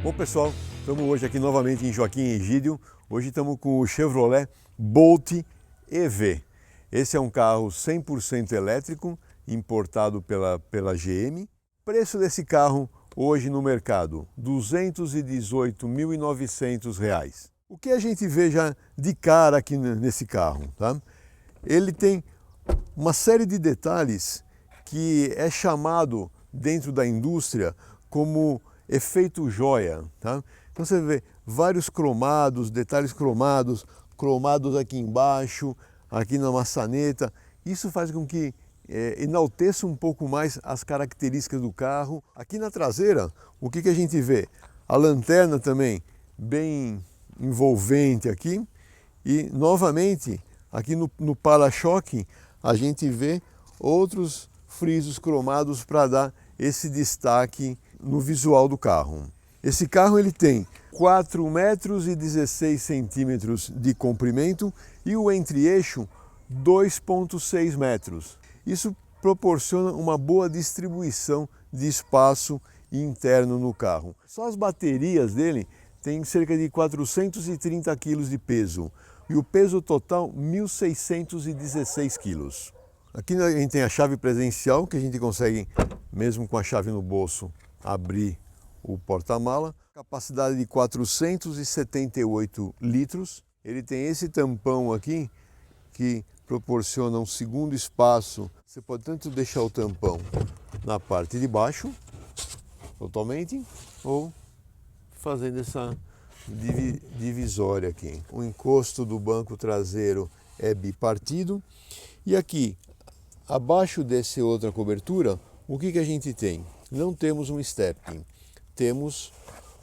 Bom pessoal, estamos hoje aqui novamente em Joaquim Egídio. Hoje estamos com o Chevrolet Bolt EV. Esse é um carro 100% elétrico, importado pela GM. Preço desse carro hoje no mercado, R$ 218.900. O que a gente vê já de cara aqui nesse carro, tá? Ele tem uma série de detalhes que é chamado dentro da indústria como efeito joia, tá? Então você vê vários cromados, detalhes cromados aqui embaixo, aqui na maçaneta. Isso faz com que enalteça um pouco mais as características do carro. Aqui na traseira, o que a gente vê? A lanterna também bem envolvente aqui, e novamente aqui no para-choque a gente vê outros frisos cromados para dar esse destaque no visual do carro. Esse carro ele tem 4 metros e 16 centímetros de comprimento e o entre-eixo 2,6 metros. Isso proporciona uma boa distribuição de espaço interno no carro. Só as baterias dele têm cerca de 430 kg de peso e o peso total 1.616 kg. Aqui a gente tem a chave presencial, que a gente consegue, mesmo com a chave no bolso, abrir o porta-mala. Capacidade de 478 litros. Ele tem esse tampão aqui, que proporciona um segundo espaço. Você pode tanto deixar o tampão na parte de baixo, totalmente, ou fazendo essa divisória aqui. O encosto do banco traseiro é bipartido. E aqui, abaixo dessa outra cobertura, o que a gente tem? Não temos um step, temos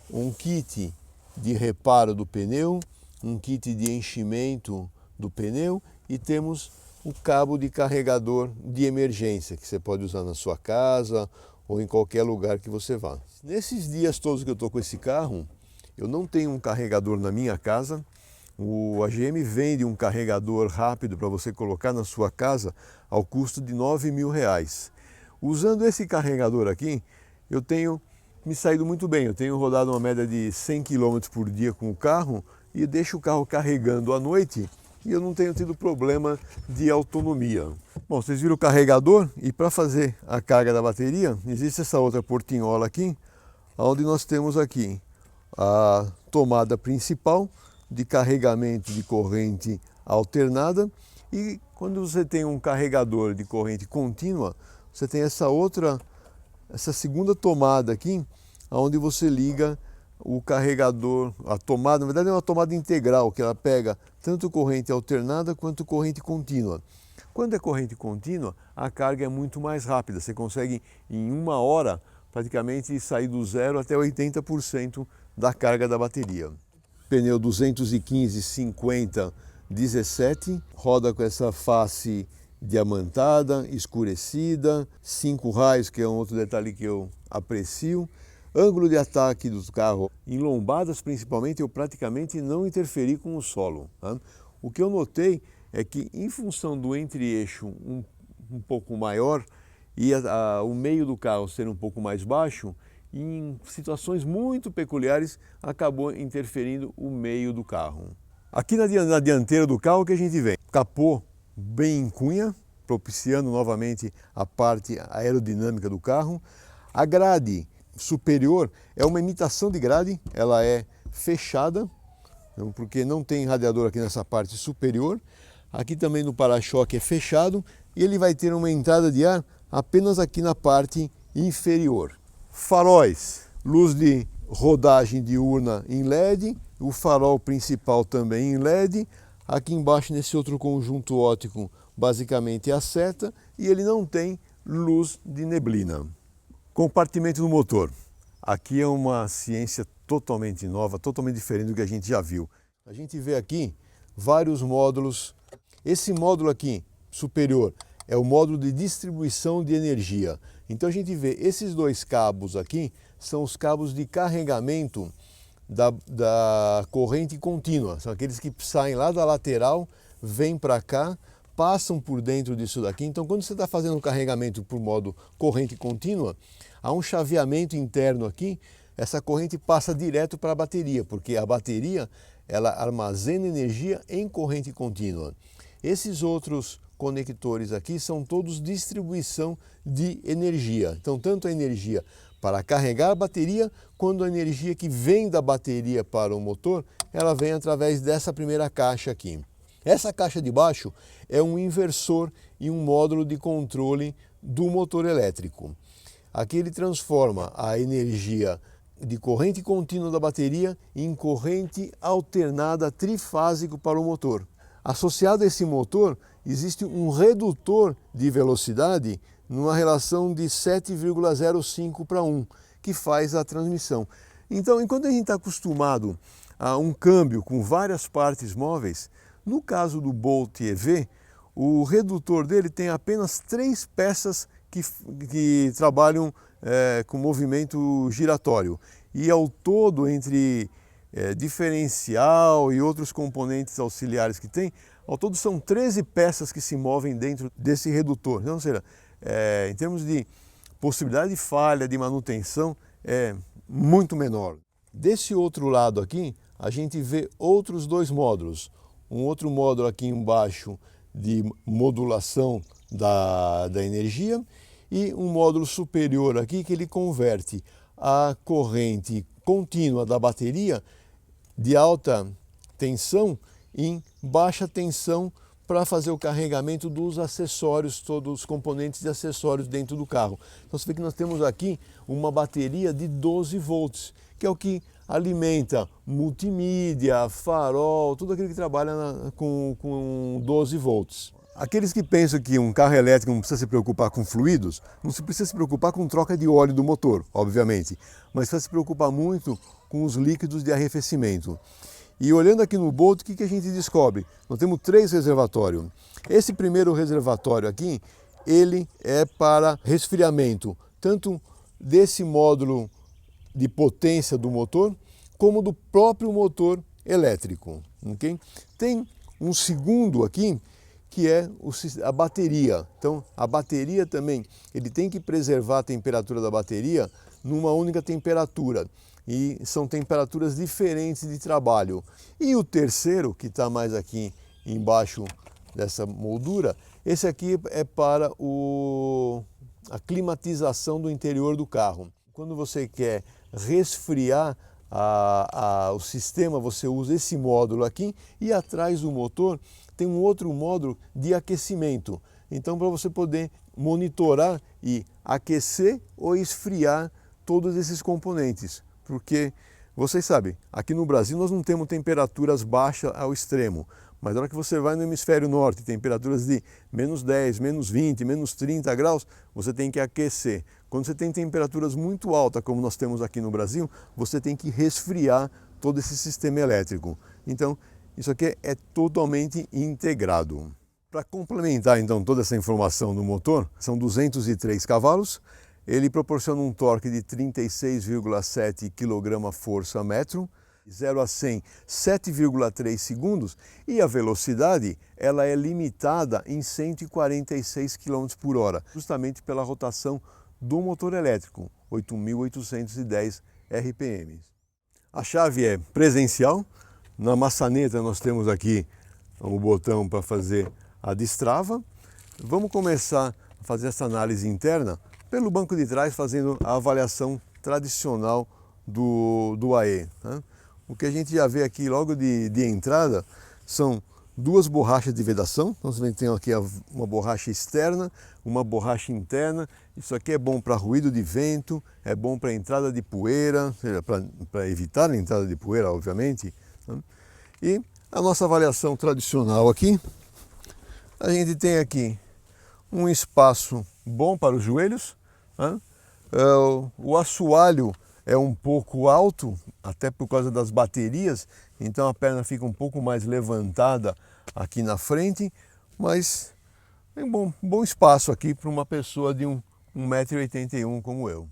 um kit de reparo do pneu, um kit de enchimento do pneu e temos o cabo de carregador de emergência que você pode usar na sua casa ou em qualquer lugar que você vá. Nesses dias todos que eu estou com esse carro, eu não tenho um carregador na minha casa. A GM vende um carregador rápido para você colocar na sua casa ao custo de R$ 9.000. Usando esse carregador aqui, eu tenho me saído muito bem. Eu tenho rodado uma média de 100 km por dia com o carro e deixo o carro carregando à noite e eu não tenho tido problema de autonomia. Bom, vocês viram o carregador e para fazer a carga da bateria, existe essa outra portinhola aqui, onde nós temos aqui a tomada principal de carregamento de corrente alternada, e quando você tem um carregador de corrente contínua, você tem essa segunda tomada aqui, onde você liga o carregador, a tomada, na verdade é uma tomada integral, que ela pega tanto corrente alternada quanto corrente contínua. Quando é corrente contínua, a carga é muito mais rápida, você consegue em 1 hora praticamente sair do 0 até 80% da carga da bateria. Pneu 215/50/17, roda com essa face diamantada, escurecida, 5 raios, que é um outro detalhe que eu aprecio. Ângulo de ataque do carro, em lombadas principalmente, eu praticamente não interferi com o solo, tá? O que eu notei é que, em função do entre-eixo um pouco maior e o meio do carro ser um pouco mais baixo, em situações muito peculiares acabou interferindo o meio do carro. Aqui na dianteira do carro, o que a gente vê? Capô bem em cunha, propiciando novamente a parte aerodinâmica do carro. A grade superior é uma imitação de grade, ela é fechada, porque não tem radiador aqui nessa parte superior. Aqui também no para-choque é fechado e ele vai ter uma entrada de ar apenas aqui na parte inferior. Faróis, luz de rodagem diurna em LED, o farol principal também em LED. Aqui embaixo, nesse outro conjunto óptico, basicamente é a seta, e ele não tem luz de neblina. Compartimento do motor. Aqui é uma ciência totalmente nova, totalmente diferente do que a gente já viu. A gente vê aqui vários módulos. Esse módulo aqui, superior, é o módulo de distribuição de energia. Então a gente vê esses dois cabos aqui, são os cabos de carregamento da corrente contínua. São aqueles que saem lá da lateral, vêm para cá, passam por dentro disso daqui. Então quando você está fazendo um carregamento por modo corrente contínua, há um chaveamento interno aqui essa corrente passa direto para a bateria, porque a bateria ela armazena energia em corrente contínua. Esses outros conectores aqui são todos distribuição de energia. Então, tanto a energia para carregar a bateria, quanto a energia que vem da bateria para o motor, ela vem através dessa primeira caixa aqui. Essa caixa de baixo é um inversor e um módulo de controle do motor elétrico. Aqui ele transforma a energia de corrente contínua da bateria em corrente alternada trifásico para o motor. Associado a esse motor, existe um redutor de velocidade numa relação de 7,05 para 1, que faz a transmissão. Então, enquanto a gente está acostumado a um câmbio com várias partes móveis, no caso do Bolt EV, o redutor dele tem apenas 3 peças que trabalham com movimento giratório. E ao todo, entre diferencial e outros componentes auxiliares que tem, ao todo são 13 peças que se movem dentro desse redutor. Então, ou seja, em termos de possibilidade de falha, de manutenção, é muito menor. Desse outro lado aqui, a gente vê outros 2 módulos. Um outro módulo aqui embaixo de modulação da energia e um módulo superior aqui que ele converte a corrente contínua da bateria de alta tensão em baixa tensão para fazer o carregamento dos acessórios, todos os componentes e acessórios dentro do carro. Então você vê que nós temos aqui uma bateria de 12 volts, que é o que alimenta multimídia, farol, tudo aquilo que trabalha com 12 volts. Aqueles que pensam que um carro elétrico não precisa se preocupar com fluidos, não se precisa se preocupar com troca de óleo do motor, obviamente, mas precisa se preocupar muito com os líquidos de arrefecimento. E olhando aqui no Bolt, o que a gente descobre? Nós temos 3 reservatórios. Esse primeiro reservatório aqui, ele é para resfriamento, tanto desse módulo de potência do motor, como do próprio motor elétrico. Okay? Tem um segundo aqui, que é a bateria. Então, a bateria também, ele tem que preservar a temperatura da bateria numa única temperatura. E são temperaturas diferentes de trabalho. E o terceiro, que está mais aqui embaixo dessa moldura, esse aqui é para a climatização do interior do carro. Quando você quer resfriar o sistema, você usa esse módulo aqui e atrás do motor tem um outro módulo de aquecimento. Então, para você poder monitorar e aquecer ou esfriar todos esses componentes. Porque, vocês sabem, aqui no Brasil nós não temos temperaturas baixas ao extremo. Mas na hora que você vai no hemisfério norte, temperaturas de menos 10, menos 20, menos 30 graus, você tem que aquecer. Quando você tem temperaturas muito altas, como nós temos aqui no Brasil, você tem que resfriar todo esse sistema elétrico. Então, isso aqui é totalmente integrado. Para complementar então toda essa informação do motor, são 203 cavalos, ele proporciona um torque de 36,7 kgfm, 0 a 100 7,3 segundos e a velocidade ela é limitada em 146 km por hora, justamente pela rotação do motor elétrico, 8.810 RPM. A chave é presencial. Na maçaneta nós temos aqui o botão para fazer a destrava. Vamos começar a fazer essa análise interna pelo banco de trás, fazendo a avaliação tradicional do AE. Tá? O que a gente já vê aqui logo de entrada são 2 borrachas de vedação. Então você tem aqui uma borracha externa, uma borracha interna. Isso aqui é bom para ruído de vento, é bom para entrada de poeira, para evitar a entrada de poeira, obviamente. E a nossa avaliação tradicional aqui, a gente tem aqui um espaço bom para os joelhos. O assoalho é um pouco alto, até por causa das baterias, então a perna fica um pouco mais levantada aqui na frente, mas tem um bom espaço aqui para uma pessoa de 1,81 m como eu.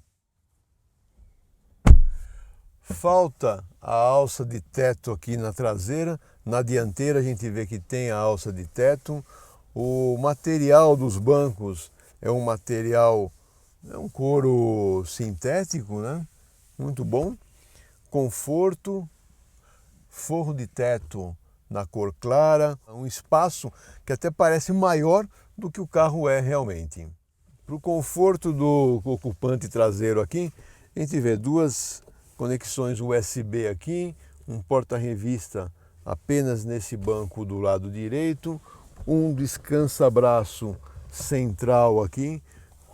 Falta a alça de teto aqui na traseira, na dianteira a gente vê que tem a alça de teto. O material dos bancos é um material, é um couro sintético, né? muito bom. Conforto, forro de teto na cor clara, um espaço que até parece maior do que o carro é realmente. Para o conforto do ocupante traseiro aqui, a gente vê duas conexões USB aqui, um porta-revista apenas nesse banco do lado direito, um descansa-braço central aqui,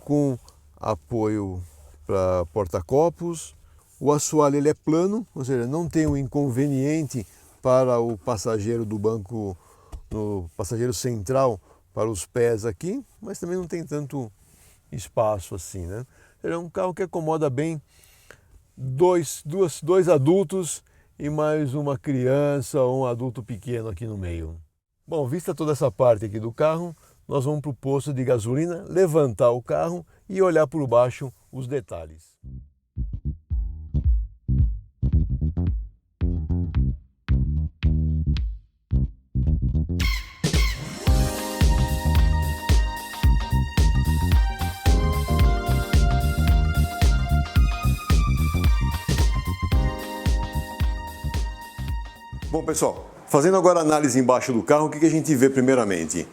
com apoio para porta-copos. O assoalho ele é plano, ou seja, não tem um inconveniente para o passageiro do banco, no passageiro central, para os pés aqui, mas também não tem tanto espaço assim, né? É um carro que acomoda bem dois adultos e mais uma criança ou um adulto pequeno aqui no meio. Bom, vista toda essa parte aqui do carro, nós vamos para o posto de gasolina, levantar o carro e olhar por baixo os detalhes. Bom, pessoal, fazendo agora a análise embaixo do carro, o que a gente vê primeiramente?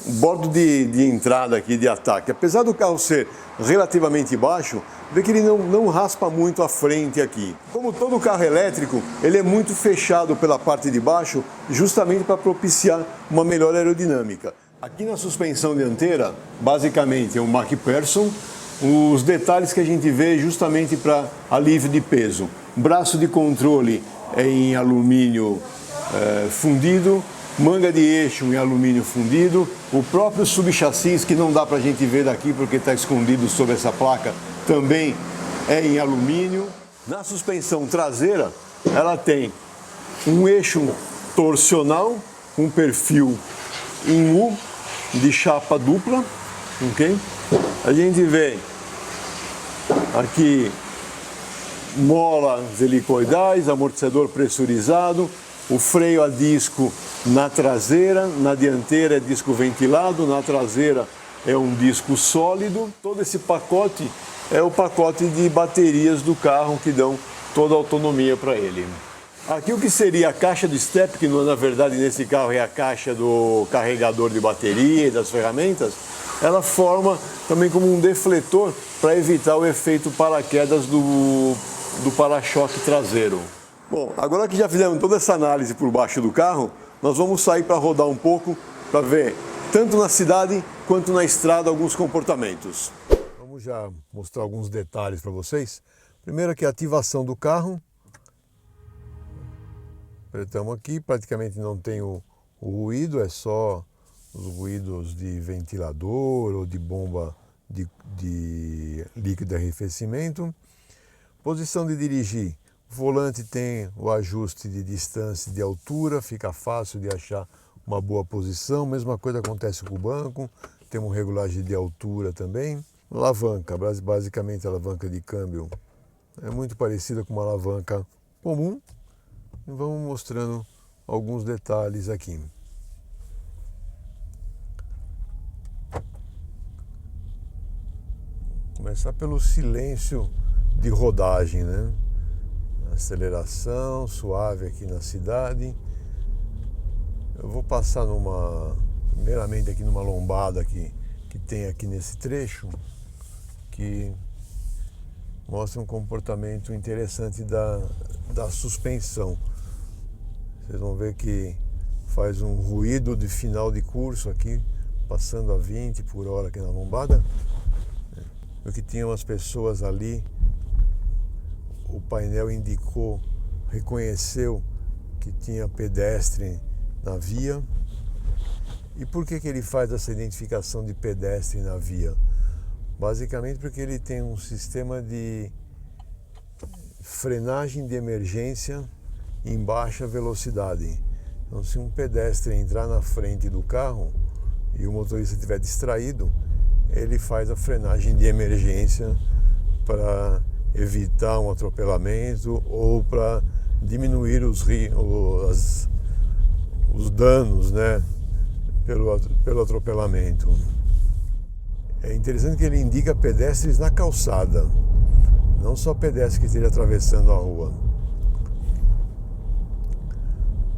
O bordo de entrada aqui de ataque, apesar do carro ser relativamente baixo, vê que ele não raspa muito a frente aqui. Como todo carro elétrico, ele é muito fechado pela parte de baixo, justamente para propiciar uma melhor aerodinâmica. Aqui na suspensão dianteira, basicamente é um MacPherson. Os detalhes que a gente vê justamente para alívio de peso. Braço de controle é em alumínio fundido, manga de eixo em alumínio fundido, o próprio subchassis, que não dá para a gente ver daqui porque está escondido sob essa placa, também é em alumínio. Na suspensão traseira, ela tem um eixo torcional, um perfil em U de chapa dupla, ok? A gente vê aqui molas helicoidais, amortecedor pressurizado, o freio a disco na traseira, na dianteira é disco ventilado, na traseira é um disco sólido. Todo esse pacote é o pacote de baterias do carro que dão toda a autonomia para ele. Aqui o que seria a caixa do step, que na verdade nesse carro é a caixa do carregador de bateria e das ferramentas, ela forma também como um defletor para evitar o efeito paraquedas do para-choque traseiro. Bom, agora que já fizemos toda essa análise por baixo do carro, nós vamos sair para rodar um pouco para ver, tanto na cidade quanto na estrada, alguns comportamentos. Vamos já mostrar alguns detalhes para vocês. Primeiro aqui a ativação do carro. Apertamos aqui, praticamente não tem o ruído, é só os ruídos de ventilador ou de bomba de líquido de arrefecimento. Posição de dirigir. O volante tem o ajuste de distância e de altura, fica fácil de achar uma boa posição. Mesma coisa acontece com o banco, temos regulagem de altura também. Alavanca, basicamente a alavanca de câmbio é muito parecida com uma alavanca comum. E vamos mostrando alguns detalhes aqui. Começar pelo silêncio de rodagem, né? Aceleração suave aqui na cidade. Eu vou passar primeiramente aqui numa lombada que tem aqui nesse trecho, que mostra um comportamento interessante da suspensão. Vocês vão ver que faz um ruído de final de curso aqui, passando a 20 por hora aqui na lombada. O que tinham as pessoas ali, o painel indicou, reconheceu que tinha pedestre na via. E por que ele faz essa identificação de pedestre na via? Basicamente porque ele tem um sistema de frenagem de emergência em baixa velocidade. Então, se um pedestre entrar na frente do carro e o motorista estiver distraído, ele faz a frenagem de emergência para evitar um atropelamento ou para diminuir os danos, né, pelo atropelamento. É interessante que ele indica pedestres na calçada. não só pedestre que esteja atravessando a rua.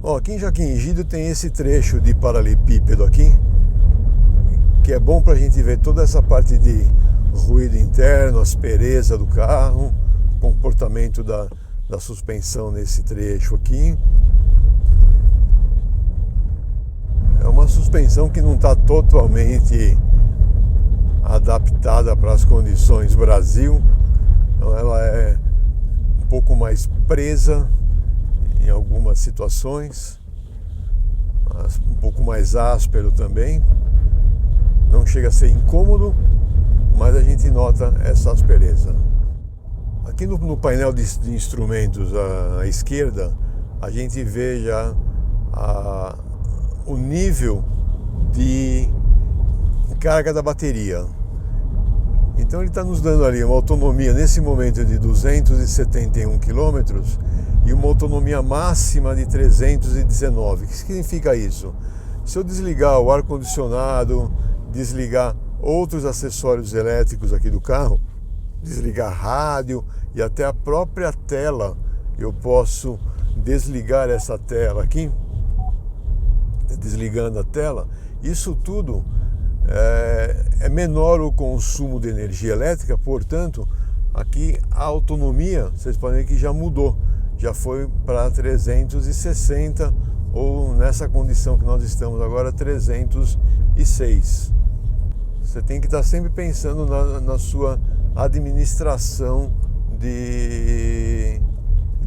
Bom, aqui em Jaquingido tem esse trecho de paralelepípedo aqui, que é bom para a gente ver toda essa parte de ruído interno, aspereza do carro, comportamento da suspensão nesse trecho aqui. É uma suspensão que não está totalmente adaptada para as condições Brasil, então ela é um pouco mais presa em algumas situações, um pouco mais áspero também. Não chega a ser incômodo, mas a gente nota essa aspereza. Aqui no painel de instrumentos à esquerda, a gente vê já o nível de carga da bateria. Então ele está nos dando ali uma autonomia nesse momento de 271 km e uma autonomia máxima de 319. O que significa isso? Se eu desligar o ar-condicionado, desligar outros acessórios elétricos aqui do carro, desligar rádio e até a própria tela, eu posso desligar essa tela aqui, desligando a tela, isso tudo é menor o consumo de energia elétrica, portanto, aqui a autonomia, vocês podem ver que já mudou, já foi para 360, ou nessa condição que nós estamos agora, 306. Você tem que estar sempre pensando na sua administração de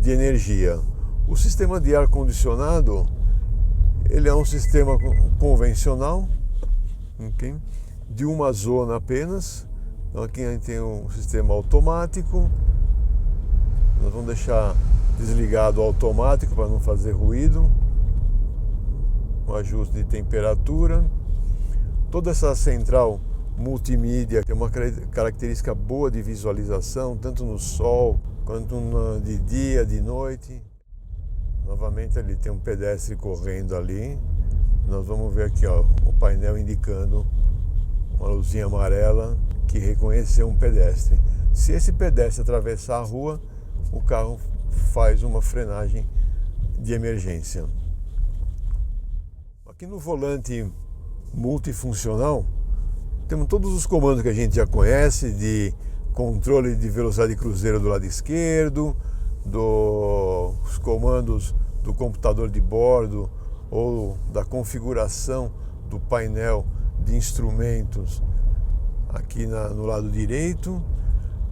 energia. O sistema de ar-condicionado, ele é um sistema convencional, okay, de uma zona apenas. Então aqui a gente tem um sistema automático. Nós vamos deixar desligado o automático para não fazer ruído. Um ajuste de temperatura. Toda essa central multimídia tem uma característica boa de visualização, tanto no sol quanto de dia, de noite. Novamente ali tem um pedestre correndo ali. Nós vamos ver aqui, ó, o painel indicando uma luzinha amarela que reconheceu um pedestre. Se esse pedestre atravessar a rua, o carro faz uma frenagem de emergência. Aqui no volante multifuncional temos todos os comandos que a gente já conhece, de controle de velocidade cruzeiro do lado esquerdo, dos comandos do computador de bordo ou da configuração do painel de instrumentos aqui no lado direito.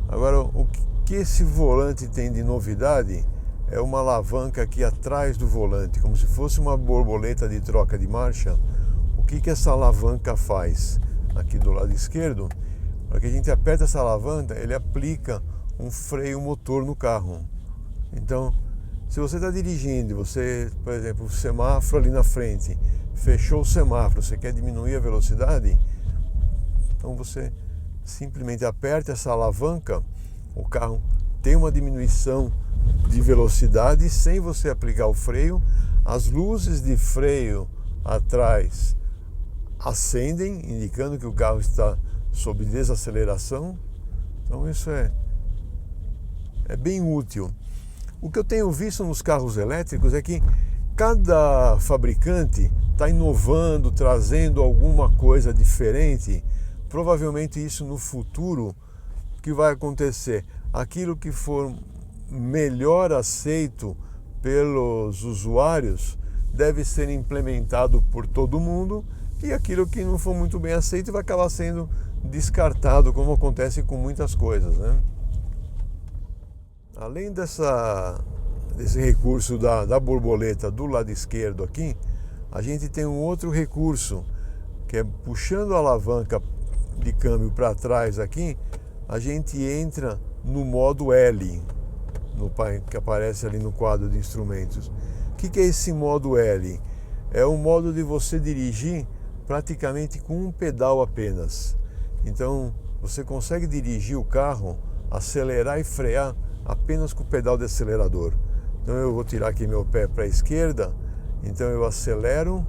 Agora, o que esse volante tem de novidade é uma alavanca aqui atrás do volante, como se fosse uma borboleta de troca de marcha. O que essa alavanca faz? Aqui do lado esquerdo, para que a gente aperta essa alavanca, ele aplica um freio motor no carro. Então, se você está dirigindo, você, por exemplo, o semáforo ali na frente, fechou o semáforo, você quer diminuir a velocidade, então você simplesmente aperta essa alavanca, o carro tem uma diminuição de velocidade sem você aplicar o freio. As luzes de freio atrás acendem, indicando que o carro está sob desaceleração. Então isso é bem útil. O que eu tenho visto nos carros elétricos é que cada fabricante está inovando, trazendo alguma coisa diferente. Provavelmente isso no futuro que vai acontecer. Aquilo que for melhor aceito pelos usuários deve ser implementado por todo mundo, e aquilo que não for muito bem aceito vai acabar sendo descartado, como acontece com muitas coisas, né? Além desse recurso da borboleta do lado esquerdo aqui, a gente tem um outro recurso, que é puxando a alavanca de câmbio para trás aqui, a gente entra no modo L, que aparece ali no quadro de instrumentos. O que é esse modo L? É o modo de você dirigir praticamente com um pedal apenas. Então você consegue dirigir o carro, acelerar e frear apenas com o pedal de acelerador. Então eu vou tirar aqui meu pé para a esquerda, então eu acelero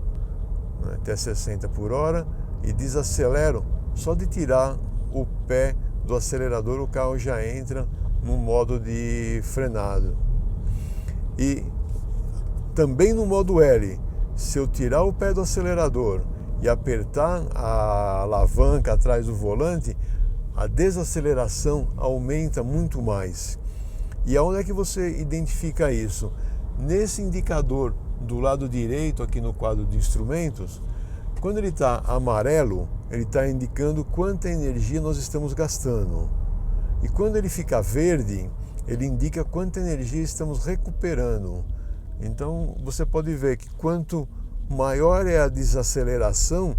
até 60 por hora e desacelero. Só de tirar o pé do acelerador o carro já entra no modo de frenado. E também no modo L, se eu tirar o pé do acelerador e apertar a alavanca atrás do volante, a desaceleração aumenta muito mais. E aonde é que você identifica isso? Nesse indicador do lado direito aqui no quadro de instrumentos, quando ele está amarelo, ele está indicando quanta energia nós estamos gastando. E quando ele fica verde, ele indica quanta energia estamos recuperando. Então você pode ver que quanto maior é a desaceleração,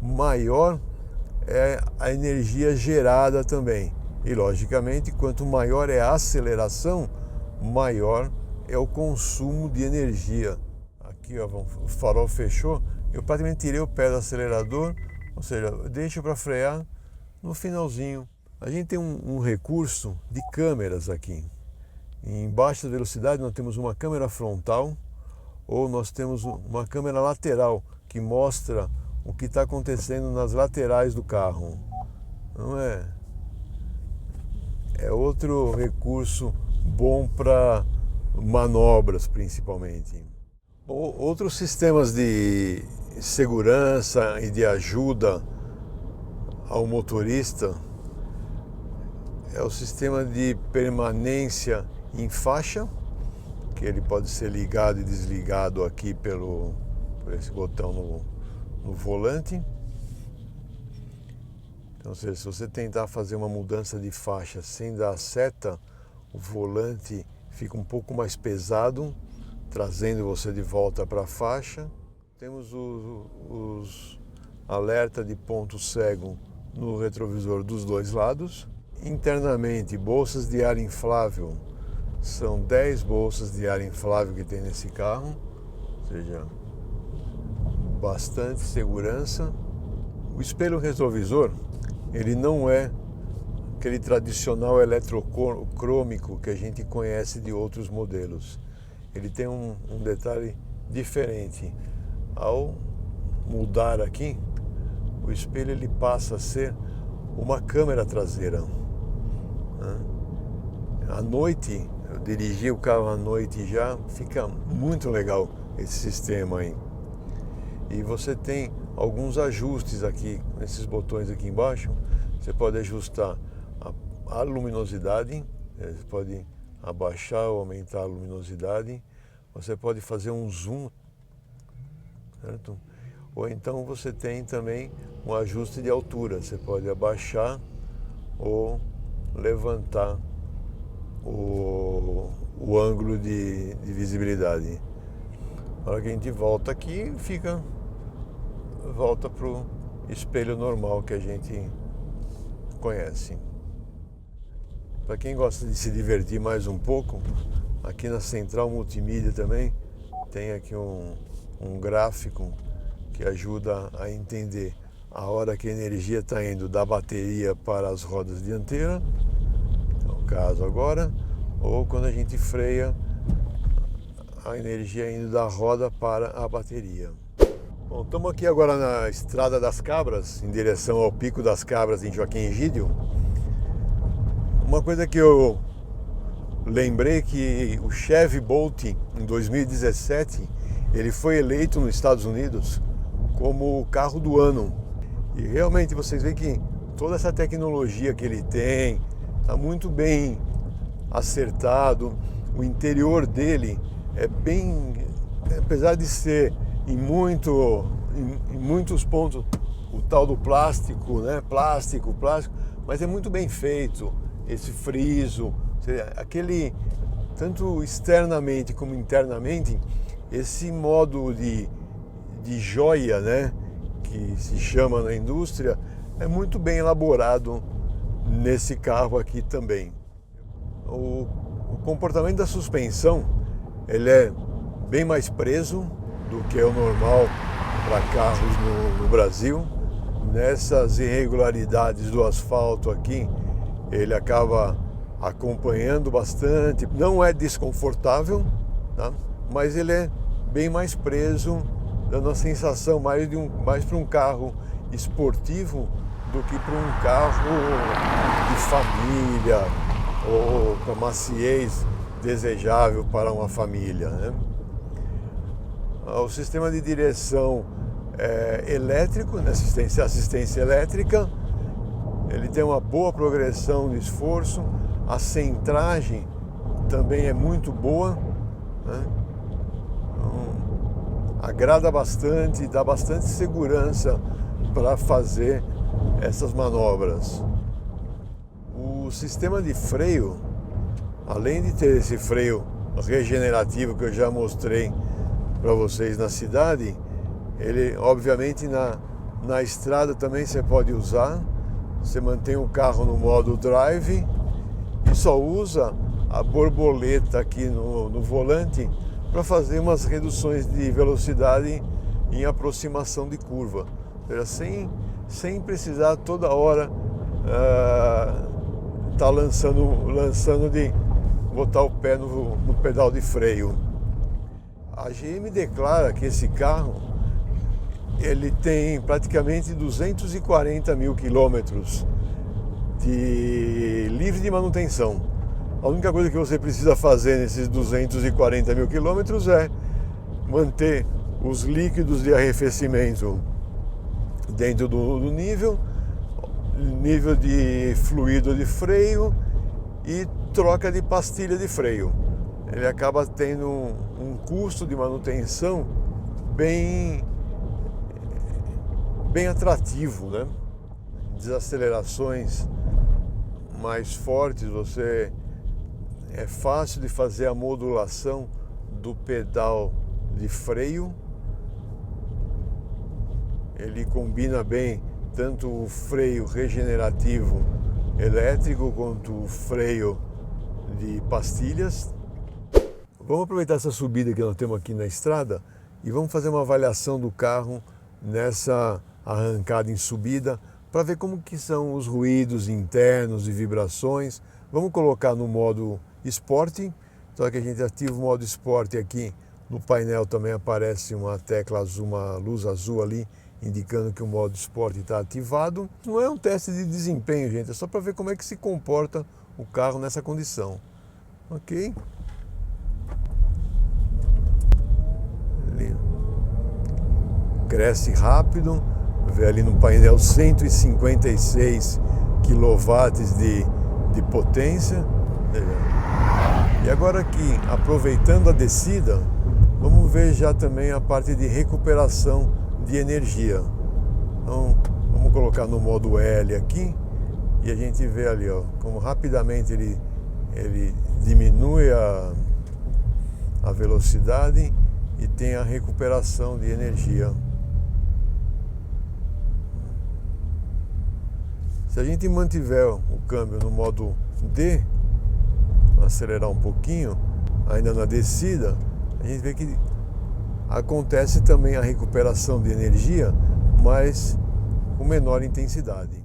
maior é a energia gerada também. E logicamente, quanto maior é a aceleração, maior é o consumo de energia. Aqui ó, o farol fechou, eu praticamente tirei o pé do acelerador, ou seja, deixo para frear no finalzinho. A gente tem um recurso de câmeras aqui. Em baixa velocidade nós temos uma câmera frontal ou nós temos uma câmera lateral que mostra o que está acontecendo nas laterais do carro. Não é? É outro recurso bom para manobras principalmente. Outros sistemas de segurança e de ajuda ao motorista é o sistema de permanência em faixa, que ele pode ser ligado e desligado aqui por esse botão no volante. Então, se você tentar fazer uma mudança de faixa sem dar seta, o volante fica um pouco mais pesado, trazendo você de volta para a faixa. Temos os alertas de ponto cego no retrovisor dos dois lados. Internamente, bolsas de ar inflável. São 10 bolsas de ar inflável que tem nesse carro, ou seja, bastante segurança. O espelho retrovisor, ele não é aquele tradicional eletrocrômico que a gente conhece de outros modelos. Ele tem um detalhe diferente. Ao mudar aqui, o espelho ele passa a ser uma câmera traseira. À noite, eu dirigi o carro à noite já, fica muito legal esse sistema aí. E você tem alguns ajustes aqui, nesses botões aqui embaixo. Você pode ajustar a luminosidade, você pode abaixar ou aumentar a luminosidade. Você pode fazer um zoom, certo? Ou então você tem também um ajuste de altura. Você pode abaixar ou levantar o ângulo de visibilidade. Na hora que a gente volta aqui, volta para o espelho normal que a gente conhece. Para quem gosta de se divertir mais um pouco, aqui na central multimídia também tem aqui um gráfico que ajuda a entender a hora que a energia está indo da bateria para as rodas dianteiras, é o caso agora, ou quando a gente freia, a energia indo da roda para a bateria. Bom, estamos aqui agora na Estrada das Cabras, em direção ao Pico das Cabras em Joaquim Egídio. Uma coisa que eu lembrei que o Chevy Bolt, em 2017, ele foi eleito nos Estados Unidos como o carro do ano. E realmente vocês veem que toda essa tecnologia que ele tem está muito bem acertado. O interior dele é bem, apesar de ser em muitos pontos o tal do plástico, né? Plástico, mas é muito bem feito. Esse friso, aquele, tanto externamente como internamente, esse modo de joia, né, que se chama na indústria, é muito bem elaborado nesse carro aqui também. O comportamento da suspensão, ele é bem mais preso do que é o normal para carros no Brasil. Nessas irregularidades do asfalto aqui, ele acaba acompanhando bastante, não é desconfortável, tá? Mas ele é bem mais preso, dando a sensação mais para um carro esportivo do que para um carro de família, ou com a maciez desejável para uma família, né? O sistema de direção elétrico, né? assistência elétrica, ele tem uma boa progressão de esforço, a centragem também é muito boa, né? Então, agrada bastante, dá bastante segurança para fazer essas manobras. O sistema de freio, além de ter esse freio regenerativo que eu já mostrei para vocês na cidade, ele obviamente na estrada também você pode usar. Você mantém o carro no modo drive e só usa a borboleta aqui no volante para fazer umas reduções de velocidade em aproximação de curva. Ou seja, sem precisar toda hora estar lançando de botar o pé no pedal de freio. A GM declara que esse carro ele tem praticamente 240 mil quilômetros de livre de manutenção. A única coisa que você precisa fazer nesses 240 mil quilômetros é manter os líquidos de arrefecimento dentro do nível de fluido de freio e troca de pastilha de freio. Ele acaba tendo um custo de manutenção bem atrativo, né? Desacelerações mais fortes, é fácil de fazer a modulação do pedal de freio. Ele combina bem tanto o freio regenerativo elétrico quanto o freio de pastilhas. Vamos aproveitar essa subida que nós temos aqui na estrada e vamos fazer uma avaliação do carro nessa arrancada em subida para ver como que são os ruídos internos e vibrações. Vamos colocar no modo esporte. Só que a gente ativa o modo esporte aqui, no painel também aparece uma tecla azul, uma luz azul ali, indicando que o modo esporte está ativado. Não é um teste de desempenho, gente, é só para ver como é que se comporta o carro nessa condição. Ok? Ali. Cresce rápido, vê ali no painel 156 kW de potência. E agora aqui, aproveitando a descida, vamos ver já também a parte de recuperação de energia. Então, vamos colocar no modo L aqui e a gente vê ali, ó, como rapidamente ele diminui a velocidade e tem a recuperação de energia. Se a gente mantiver o câmbio no modo D, acelerar um pouquinho, ainda na descida, a gente vê que acontece também a recuperação de energia, mas com menor intensidade.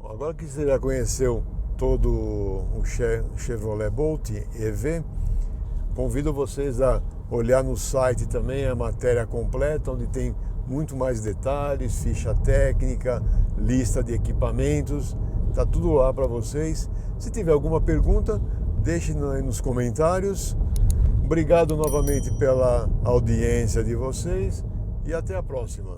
Agora que você já conheceu todo o Chevrolet Bolt EV, convido vocês a olhar no site também a matéria completa, onde tem muito mais detalhes, ficha técnica, lista de equipamentos, está tudo lá para vocês. Se tiver alguma pergunta, deixe aí nos comentários. Obrigado novamente pela audiência de vocês e até a próxima.